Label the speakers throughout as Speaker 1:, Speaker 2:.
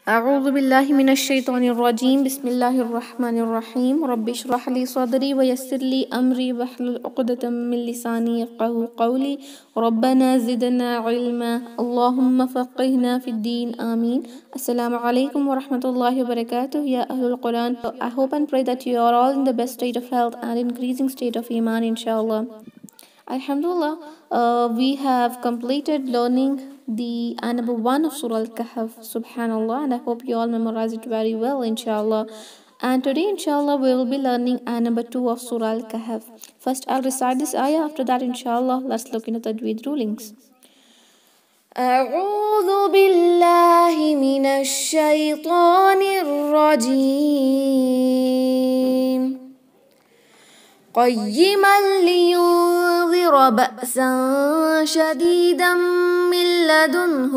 Speaker 1: أعوذ بالله من الشيطان الرجيم بسم الله الرحمن الرحيم رب اشرح لي صدري ويسر لي أمري واحلل عقدة من لساني يفقهوا قولي ربنا زدنا علما اللهم فقهنا في الدين آمين. Assalamu alaikum wa rahmatullahi wa barakatuh. Ya Ahlul Quran. I hope and pray that you are all in the best state of health and increasing state of Iman, inshallah. Alhamdulillah, we have completed learning the ayah number 1 of Surah Al Kahaf, subhanallah, and I hope you all memorize it very well, inshallah. And today, inshallah, we will be learning ayah number 2 of Surah Al Kahaf. First, I'll recite this ayah. After that, inshallah, let's look into the Tajweed rulings. أعوذ بالله من الشيطان الرجيم قيما لينذر بأسا شديدا من لدنه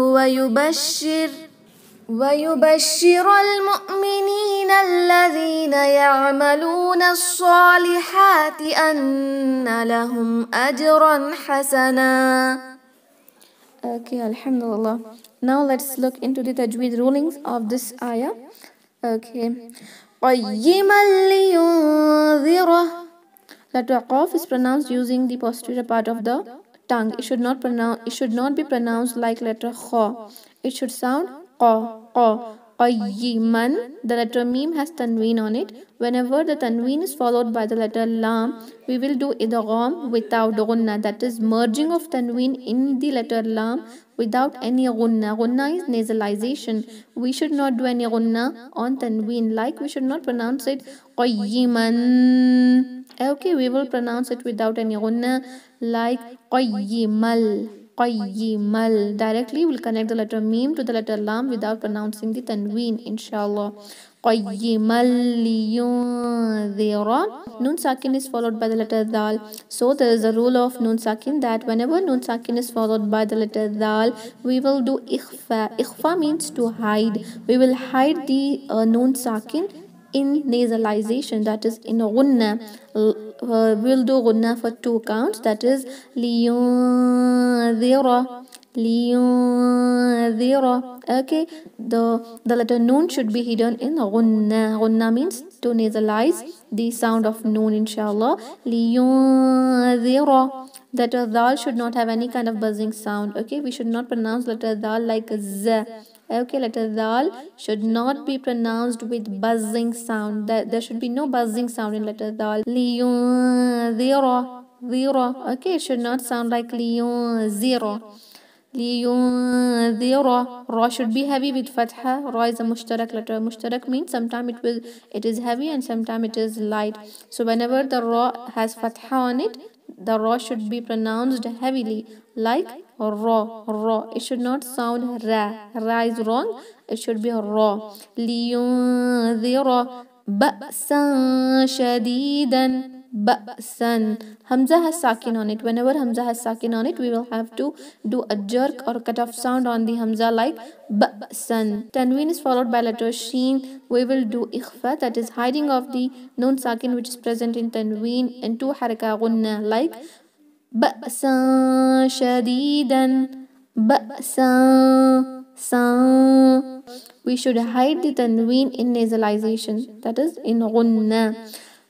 Speaker 1: ويبشر المؤمنين الذين يعملون الصالحات أن لهم أجرا حسنا. Okay, Alhamdulillah. Now let's look into the Tajweed rulings of this ayah. Okay. قيما لينذر. Letter Qaf is pronounced using the posterior part of the tongue. It should not be pronounced like letter Kha. It should sound Qa, Qa. Qayyiman. The letter Mim has tanween on it. Whenever the tanween is followed by the letter Lam, we will do idgham without gunna. That is merging of tanween in the letter Lam without any gunna. Gunna is nasalization. We should not do any gunna on tanween. Like we should not pronounce it Qayyiman. Okay, we will pronounce it without any gunna like Qayyimal. Qayyimal. Directly we'll connect the letter Mim to the letter Lam without pronouncing the tanween, inshallah. Qayyimal liyunzira. Nun sakin is followed by the letter Dal. So there is a rule of Nun sakin that whenever Nun sakin is followed by the letter Dal, we will do ikhfa. Ikhfa means to hide. We will hide the Nun sakin in nasalization, that is in gunna. We'll do gunna for 2 counts, that is liyunzira, liyunzira. Okay, the letter noon should be hidden in gunna. Gunna means to nasalize the sound of noon, inshallah. Liyunzira. Letter dal should not have any kind of buzzing sound. Okay, we should not pronounce letter dal like z. Okay, letter dal should not be pronounced with buzzing sound. There should be no buzzing sound in letter dal. Liyunzira, zira. Okay, it should not sound like liyunzira. Liyunzira. Ra should be heavy with fatha. Ra is a mushtarak letter. Mushtarak means sometimes it is heavy and sometimes it is light. So whenever the ra has fatha on it, the ra should be pronounced heavily like ra. It should not sound ra. Ra is wrong. It should be ra. Liyunzira ba'san shadidan. Ba'san. Hamza has sakin on it. Whenever Hamza has sakin on it, we will have to do a jerk or cut off sound on the Hamza like ba'san. Tanween is followed by letter Sheen. We will do ikhfa, that is hiding of the Nun sakin which is present in tanween, and 2 haraka gunna like ba'san shadidan. Ba'san. San. We should hide the tanween in nasalization, that is in gunna.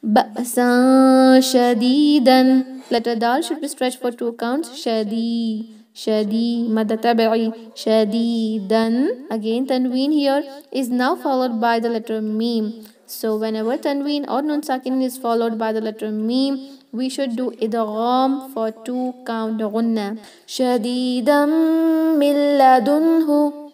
Speaker 1: Ba'san shadidan. Letter dal should be stretched for 2 counts. Shadi, shadi, madda tabi'i, shadidan. Again, tanween here is now followed by the letter mim. So whenever tanween or nun sakin is followed by the letter mim, we should do idgham for 2 count gunna. Shadidan min ladunhu.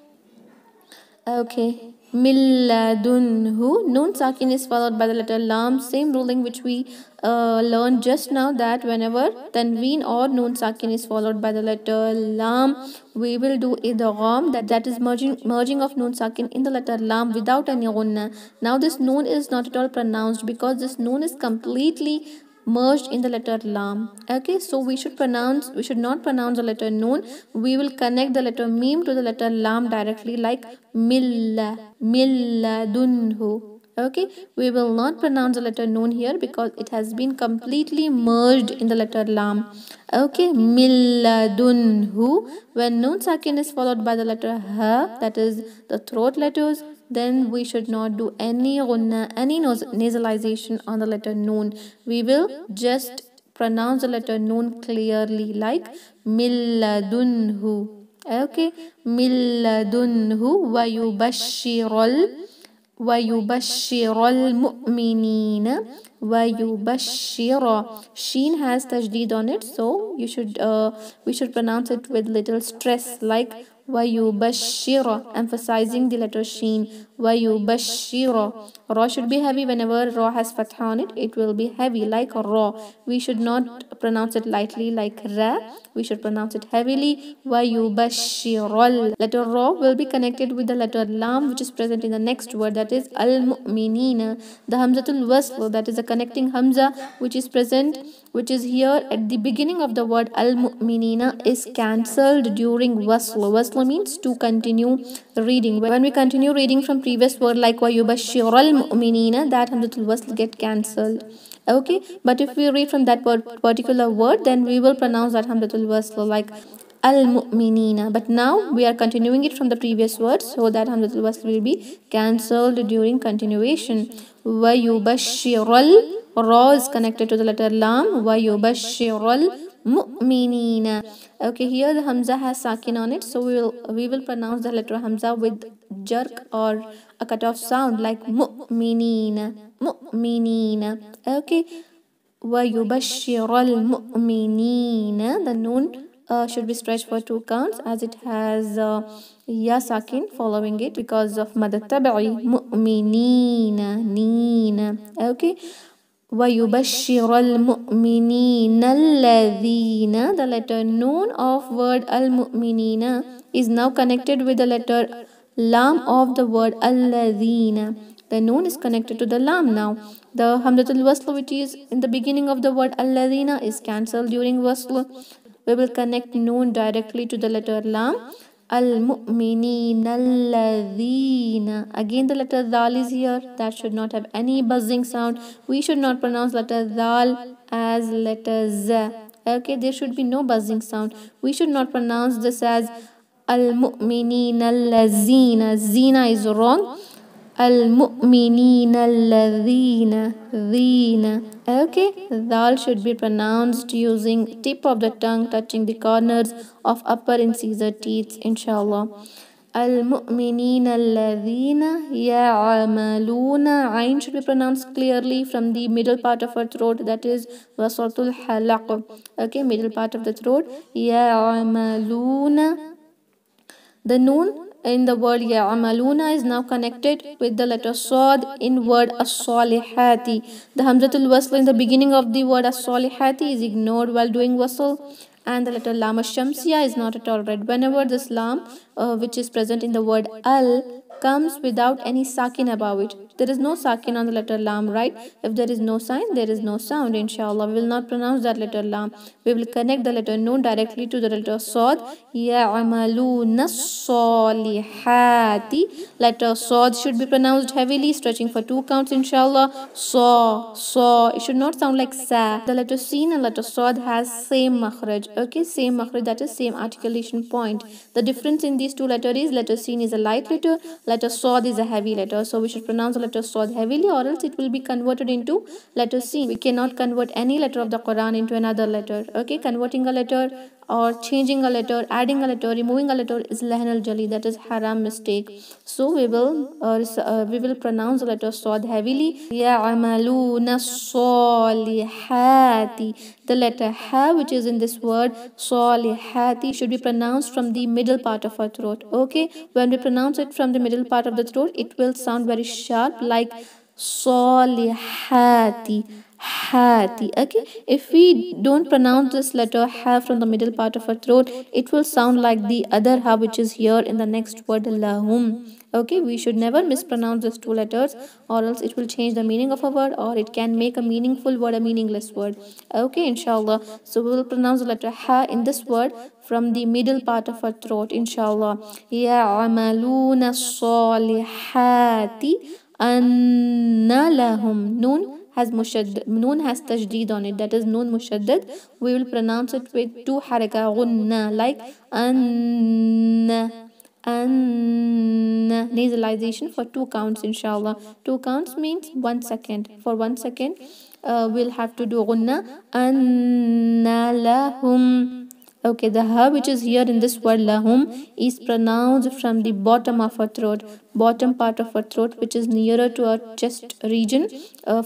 Speaker 1: Okay. Milladunhu. Nun sakin is followed by the letter lam. Same ruling which we learned just now, that whenever tanween or nun sakin is followed by the letter lam, we will do idgham, that is merging of nun sakin in the letter lam without any gunna. Now this noon is not at all pronounced because this noon is completely merged in the letter lam. Okay, so we should not pronounce the letter noon. We will connect the letter mim to the letter lam directly like milladunhu.
Speaker 2: Okay, we will not pronounce the letter noon here because it has been completely merged in the letter lam. Okay, milladunhu. When noon sakin is followed by the letter ha, that is the throat letters, then we should not do any gunna, any nasalization on the letter noon. We will just pronounce the letter noon clearly, like milladunhu. Okay, milladunhu wa yubashirul وَيُبَشِّرَ الْمُؤْمِنِينَ وَيُبَشِّرَ. Sheen has tajdeed on it, so we should pronounce it with little stress, like وَيُبَشِّرَ, emphasizing the letter sheen. وَيُبَشِّرَ. Ra should be heavy. Whenever ra has fatha on it, it will be heavy, like ra. We should not pronounce it lightly, like ra. We should pronounce it heavily. وَيُبَشِّرَ. Letter ra will be connected with the letter lam, which is present in the next word, that is al-mu'minina. The hamzatul wasl, that is a connecting hamza, which is present, which is here at the beginning of the word al-mu'minina, is cancelled during wasl. Wasl means to continue reading. When we continue reading from previous word like wa yubashshir al-mu'minina, that hamzatul wasl get cancelled. Okay, but if we read from that particular word, then we will pronounce that hamzatul wasl like al-mu'minina. But now we are continuing it from the previous word, so that hamzatul wasl will be cancelled during continuation. Wa yubashshiral, ra is connected to the letter lam. Wa yubashshiral mu'minina. Okay, here the hamza has sakin on it, so we will pronounce the letter hamza with jerk or a cut off sound, like mu'minina, mu'minina. Okay, wa yubashshiral mu'minina. The noon should be stretched for 2 counts, as it has ya sakin following it because of mad tabi'i. Mu'minina, nina. Okay, وَيُبَشِّرَ الْمُؤْمِنِينَ الَّذِينَ. The letter noon of word al-mu'minina is now connected with the letter lam of the word al-ladhina. The noon is connected to the lam now. The hamzatul wasl, which is in the beginning of the word al-ladhina, is cancelled during wasl. We will connect noon directly to the letter lam. Al-mu'mineen alladhina. Again the letter dal is here. That should not have any buzzing sound. We should not pronounce letter dal as letter z. Okay, there should be no buzzing sound. We should not pronounce this as al-mu'mineen allazina. Zina is wrong. Al-mu'mineen alladhina. Dhina. Okay, dal should be pronounced using tip of the tongue touching the corners of upper incisor teeth, inshallah. Al-mu'mineen alladhina ya'amaluna. Ain should be pronounced clearly from the middle part of our throat, that is wasatul halaq. Okay, middle part of the throat. Ya'amaluna. The noon in the word ya'amaluna is now connected with the letter sad in word as-salihati. The hamzatul wasl in the beginning of the word as-salihati is ignored while doing wasl, and the letter lam shamsiya is not at all read. Whenever this lam, which is present in the word al, comes without any sakin above it, there is no sakin on the letter lam, right? If there is no sign, there is no sound, inshallah. We will not pronounce that letter lam. We will connect the letter noon directly to the letter sad. Ya'amaluna salihati. Letter sad should be pronounced heavily, stretching for 2 counts, inshallah. Sa. It should not sound like sa. The letter sin and letter sad has same makhraj. Okay, same makhraj, that is same articulation point. The difference in these two letters is letter sin is a light letter sad is a heavy letter. So we should pronounce the letter sad heavily, or else it will be converted into letter sin. We cannot convert any letter of the Quran into another letter. Okay, converting a letter or changing a letter, adding a letter, removing a letter is lahan al-jali, that is haram mistake. So we will pronounce the letter sad heavily. Ya'amaluna salihati. The letter ha, which is in this word salihati, should be pronounced from the middle part of our throat. Okay, when we pronounce it from the middle part of the throat, it will sound very sharp, like salihati. Hati. Okay, if we don't pronounce this letter ha from the middle part of our throat, it will sound like the other ha, which is here in the next word lahum. Okay, we should never mispronounce these two letters, or else it will change the meaning of a word, or it can make a meaningful word a meaningless word. Okay, inshallah. So we will pronounce the letter ha in this word from the middle part of our throat, inshallah. Ya'amaluna salihati. Anna lahum. Noon has tajdeed on it. That is noon mushaddad. We will pronounce it with two haraka gunna, like anna. Nasalization for two counts, inshallah. Two counts means 1 second. For 1 second, we'll have to do gunna. Anna lahum. Okay, the ha which is here in this word lahum is pronounced from the bottom of our throat, bottom part of our throat, which is nearer to our chest region.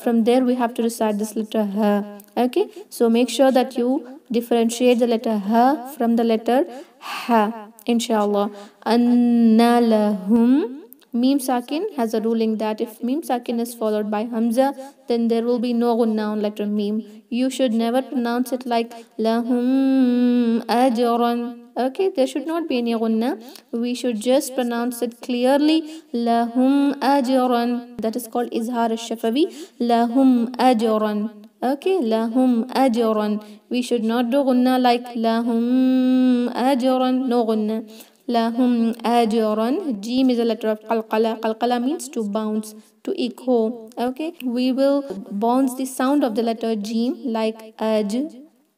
Speaker 2: From there, we have to recite this letter ha. Okay, so make sure that you differentiate the letter ha from the letter ha, inshallah. Anna lahum. Meme sakin has a ruling that if meme sakin is followed by hamza, then there will be no gunna on letter meme. You should never pronounce it like lahum ajran. Okay, there should not be any gunna. We should just pronounce it clearly, lahum ajran. That is called izhar al-shafawi, lahum ajran. Okay, lahum ajran. We should not do gunna like lahum ajran. No gunna. Lahum ajran. Jim is a letter of qalqala. Qalqala means to bounce, to echo. Okay, we will bounce the sound of the letter jim like aj.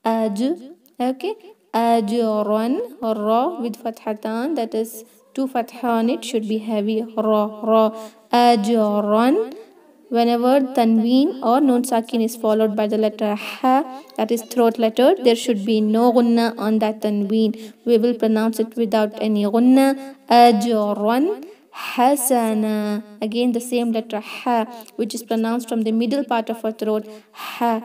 Speaker 2: Okay, ajran. Ra with fathatan. That is two fatha on it should be heavy. Ra ajran. Whenever tanween or nun sakin is followed by the letter ha, that is throat letter, there should be no gunna on that tanween. We will pronounce it without any gunna. Ajran hasana. Again, the same letter ha, which is pronounced from the middle part of our throat. Ha.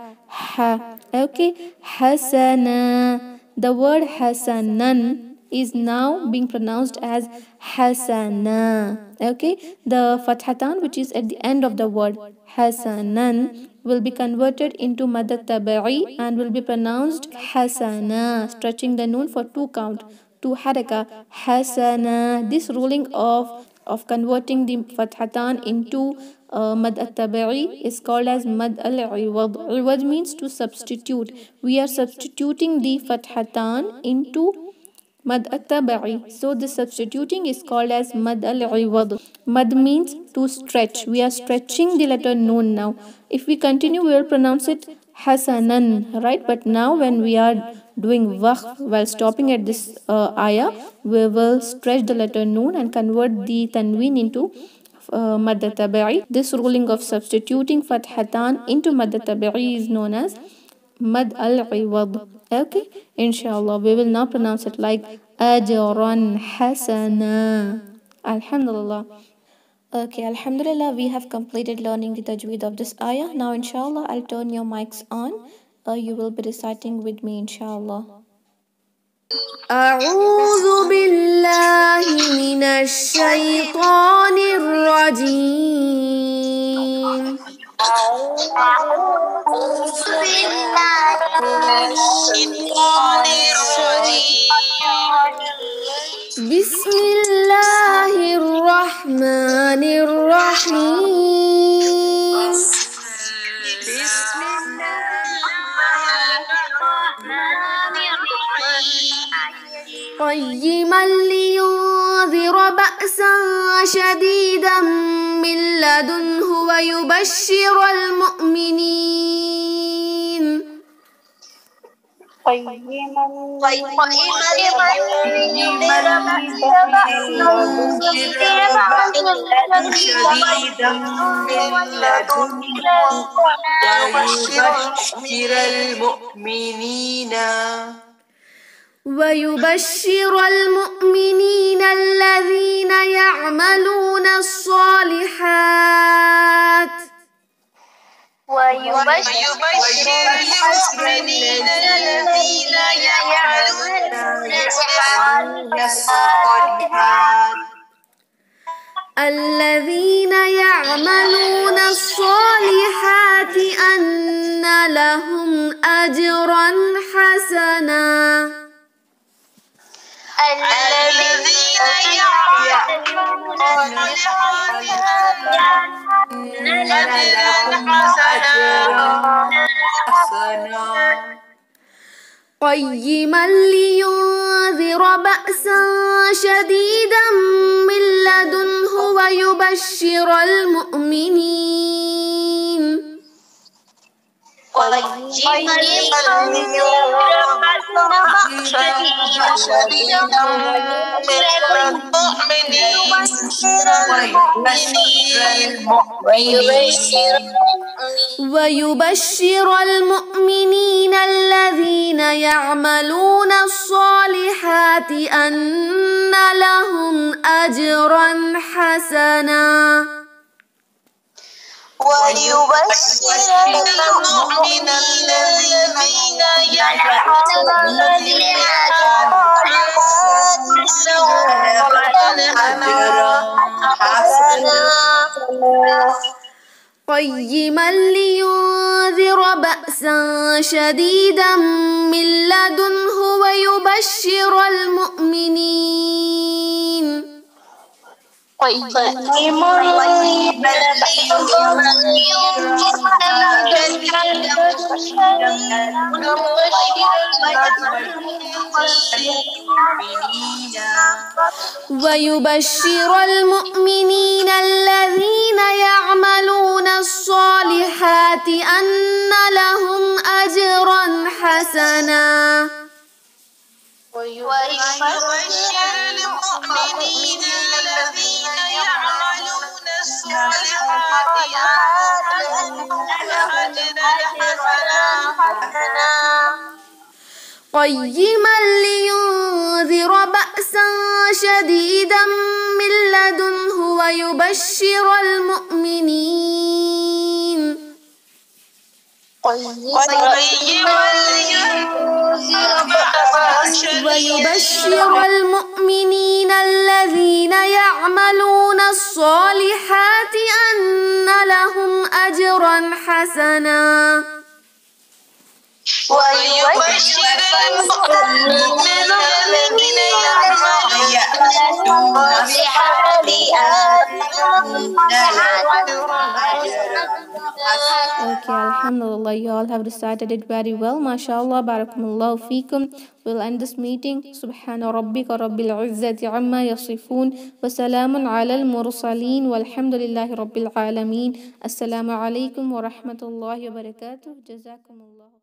Speaker 2: Okay, hasana. The word hasanan is now being pronounced as hasana. Okay, the fathatan which is at the end of the word hasanan will be converted into mad tabi'i and will be pronounced hasana, stretching the noon for two count, two haraka hasana. This ruling of converting the fathatan into mad al-tabi'i is called as mad al-iwad. Iwad means to substitute. We are substituting the fathatan into mad al-tabi'i. So the substituting is called as mad al-iwad. Mad means to stretch. We are stretching the letter noon now. If we continue, we will pronounce it hasanan, right? But now when we are doing waqf while stopping at this ayah, we will stretch the letter noon and convert the tanween into mad tabi'i. This ruling of substituting fathatan into mad tabi'i is known as mad al-iwad. Okay, inshallah, we will now pronounce it like ajran hasana. Alhamdulillah. Okay, Alhamdulillah, we have completed learning the tajweed of this ayah. Now, inshallah, I'll turn your mics on. You will be reciting with me, inshallah.
Speaker 1: أعوذ بالله من الشيطان الرجيم.
Speaker 3: أعوذ بالله من الشيطان الرجيم.
Speaker 1: بسم الله الرحمن الرحيم.
Speaker 3: بسم الله الرحمن الرحيم.
Speaker 1: قيما لينذر بأسا شديدا من لدنه ويبشر المؤمنين.
Speaker 3: قيما لينذر بأسا شديدا من لدنه
Speaker 1: ويبشر المؤمنين الذين يعملون الصالحات.
Speaker 3: ويبشر المؤمنين الذين يعملون الصالحات
Speaker 1: أن لهم أجرا حسنا.
Speaker 3: الذين يعملون الصالحات أن لهم أجرا حسنا.
Speaker 1: قيما لينذر بأسا شديدا من لدنه ويبشر المؤمنين
Speaker 3: قيما لينذر بأسا شديدا من المؤمنين
Speaker 1: ويبشر المؤمنين الذين يعملون الصالحات أن لهم أجرا حسنا
Speaker 3: ويبشر المؤمنين الذين يعملون الصالحات أن لهم حسنا
Speaker 1: قيما لينذر بأسا شديدا من لدنه ويبشر المؤمنين
Speaker 3: قيما
Speaker 1: ويبشر المؤمنين الذين يعملون الصالحات أن لهم أجرا حسنا
Speaker 3: ويبشر المؤمنين الذين يعملون الصالحات أن لهم أجرا حسنا
Speaker 1: قيما لينذر بأسا شديدا من لدنه ويبشر المؤمنين ويبشر المؤمنين الذين يعملون الصالحات أن لهم أجرا حسنا
Speaker 3: ويبشر المؤمنين الذين يعملون الصالحات
Speaker 2: Okay, Alhamdulillah, you all have recited it very well. MashaAllah, Barakumullah feekum. We'll end this meeting. Subhana rabbika rabbil izzati amma yasifun. Wa salamun ala al-mursaleen. Walhamdulillahi rabbil alameen. Assalamu alaikum wa rahmatullahi wa barakatuh. Jazakumullah.